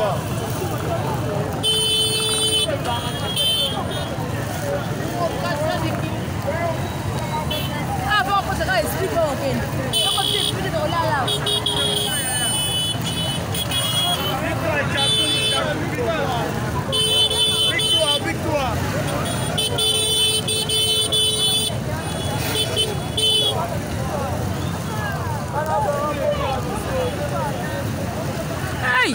victoire. Ah bon, ça va expliquer au Ken. Comment tu expliques dans là. Victoire, victoire. Hey!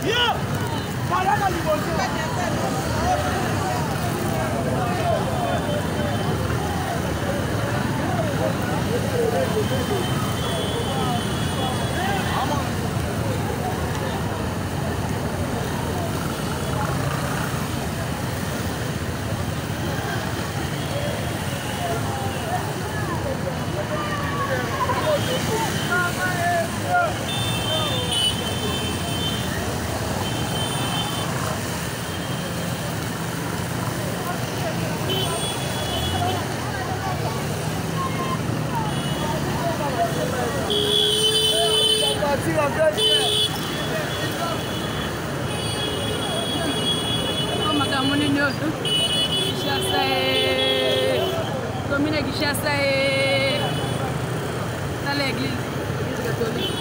Yeah! Voilà la liberté. Commune Kinshasa dans l'église catholique.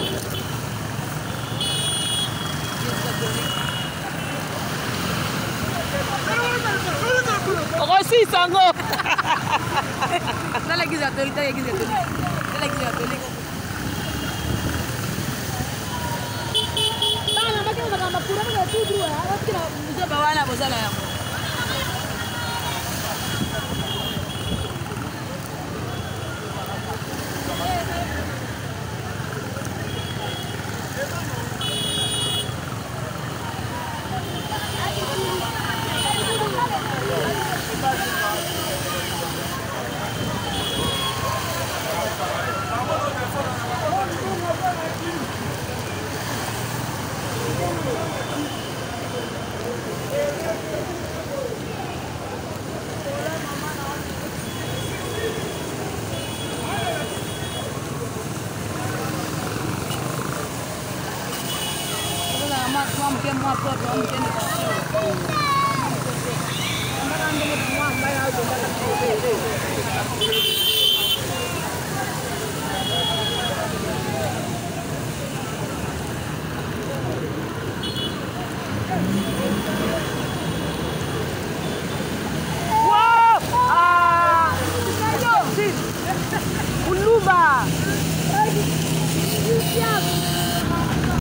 Rossi Sango. Dans l'église catholique, dans l'église catholique. Dans l'église catholique. Uluba!